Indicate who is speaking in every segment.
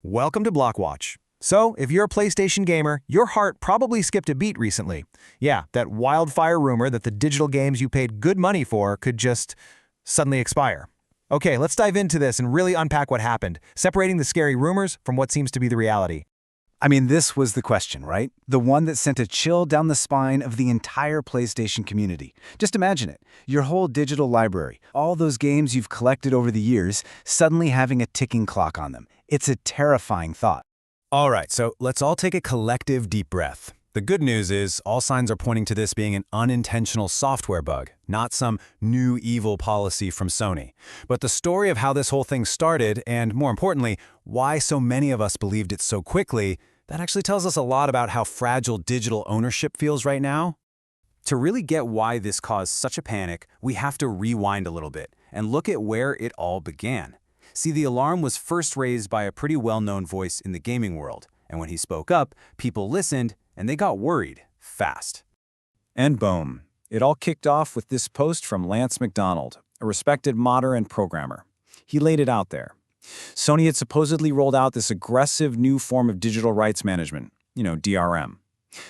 Speaker 1: Welcome to Blockwatch. So, if you're a PlayStation gamer, your heart probably skipped a beat recently. Yeah, that wildfire rumor that the digital games you paid good money for could just suddenly expire. Okay, let's dive into this and really unpack what happened, separating the scary rumors from what seems to be the reality.
Speaker 2: This was the question, right? The one that sent a chill down the spine of the entire PlayStation community. Just imagine it. Your whole digital library, all those games you've collected over the years, suddenly having a ticking clock on them. It's a terrifying thought.
Speaker 3: All right, so let's all take a collective deep breath. The good news is all signs are pointing to this being an unintentional software bug, not some new evil policy from Sony. But the story of how this whole thing started, and more importantly, why so many of us believed it so quickly, that actually tells us a lot about how fragile digital ownership feels right now. To really get why this caused such a panic, we have to rewind a little bit and look at where it all began. See, the alarm was first raised by a pretty well-known voice in the gaming world, and when he spoke up, people listened, and they got worried, fast.
Speaker 2: And boom. It all kicked off with this post from Lance McDonald, a respected modder and programmer. He laid it out there. Sony had supposedly rolled out this aggressive new form of digital rights management, DRM.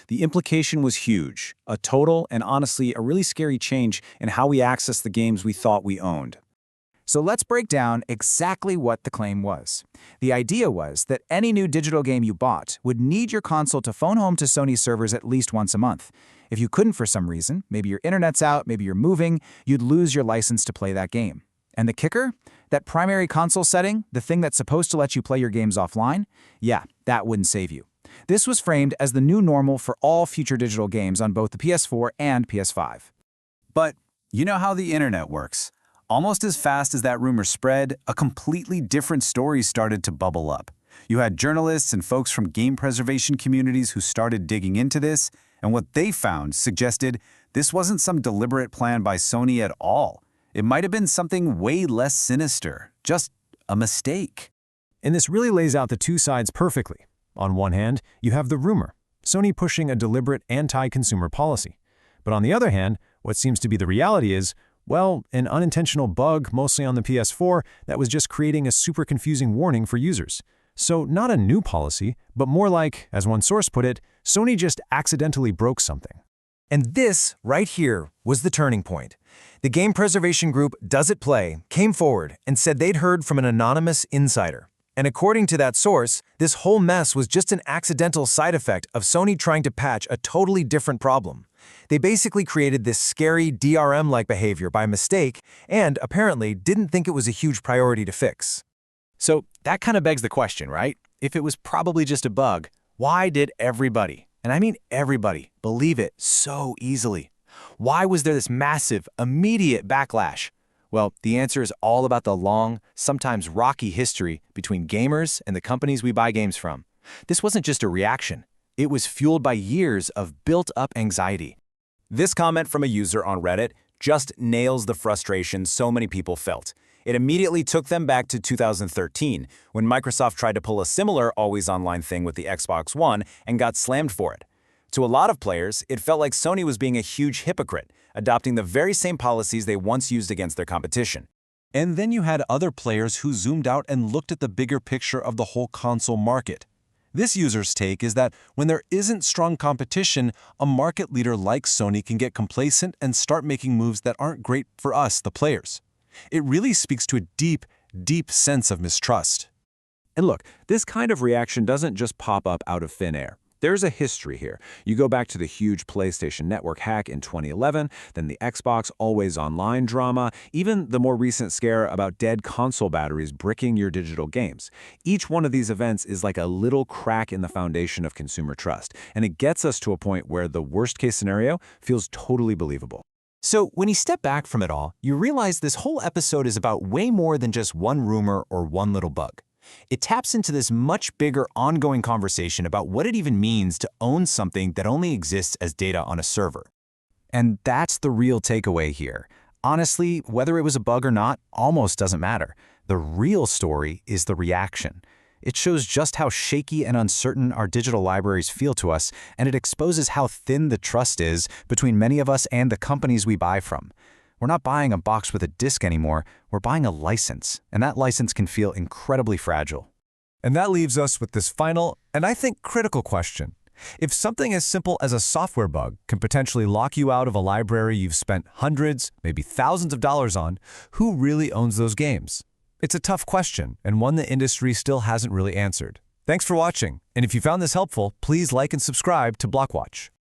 Speaker 2: The implication was huge, a total and honestly a really scary change in how we access the games we thought we owned.
Speaker 4: So let's break down exactly what the claim was. The idea was that any new digital game you bought would need your console to phone home to Sony servers at least once a month. If you couldn't for some reason, maybe your internet's out, maybe you're moving, you'd lose your license to play that game. And the kicker? That primary console setting, the thing that's supposed to let you play your games offline, yeah, that wouldn't save you. This was framed as the new normal for all future digital games on both the PS4 and PS5.
Speaker 3: But you know how the internet works. Almost as fast as that rumor spread, a completely different story started to bubble up. You had journalists and folks from game preservation communities who started digging into this, and what they found suggested this wasn't some deliberate plan by Sony at all. It might have been something way less sinister, just a mistake.
Speaker 1: And this really lays out the two sides perfectly. On one hand, you have the rumor, Sony pushing a deliberate anti-consumer policy. But on the other hand, what seems to be the reality is, well, an unintentional bug, mostly on the PS4, that was just creating a super confusing warning for users. So not a new policy, but more like, as one source put it, Sony just accidentally broke something.
Speaker 4: And this, right here, was the turning point. The game preservation group Does It Play came forward and said they'd heard from an anonymous insider. And according to that source, this whole mess was just an accidental side effect of Sony trying to patch a totally different problem. They basically created this scary DRM-like behavior by mistake and apparently didn't think it was a huge priority to fix.
Speaker 2: So that kind of begs the question, right? If it was probably just a bug, why did everybody, and I mean everybody, believe it so easily? Why was there this massive, immediate backlash? Well, the answer is all about the long, sometimes rocky history between gamers and the companies we buy games from. This wasn't just a reaction. It was fueled by years of built-up anxiety.
Speaker 3: This comment from a user on Reddit just nails the frustration so many people felt. It immediately took them back to 2013, when Microsoft tried to pull a similar always-online thing with the Xbox One and got slammed for it. To a lot of players, it felt like Sony was being a huge hypocrite, adopting the very same policies they once used against their competition.
Speaker 5: And then you had other players who zoomed out and looked at the bigger picture of the whole console market. This user's take is that when there isn't strong competition, a market leader like Sony can get complacent and start making moves that aren't great for us, the players. It really speaks to a deep, deep sense of mistrust.
Speaker 6: And look, this kind of reaction doesn't just pop up out of thin air. There's a history here. You go back to the huge PlayStation Network hack in 2011, then the Xbox Always Online drama, even the more recent scare about dead console batteries bricking your digital games. Each one of these events is like a little crack in the foundation of consumer trust, and it gets us to a point where the worst-case scenario feels totally believable.
Speaker 4: So when you step back from it all, you realize this whole episode is about way more than just one rumor or one little bug. It taps into this much bigger ongoing conversation about what it even means to own something that only exists as data on a server. And that's the real takeaway here. Honestly, whether it was a bug or not almost doesn't matter. The real story is the reaction. It shows just how shaky and uncertain our digital libraries feel to us, and it exposes how thin the trust is between many of us and the companies we buy from. We're not buying a box with a disc anymore, we're buying a license, and that license can feel incredibly fragile.
Speaker 3: And that leaves us with this final, and I think critical question. If something as simple as a software bug can potentially lock you out of a library you've spent hundreds, maybe thousands of dollars on, who really owns those games? It's a tough question, and one the industry still hasn't really answered. Thanks for watching, and if you found this helpful, please like and subscribe to Blockwatch.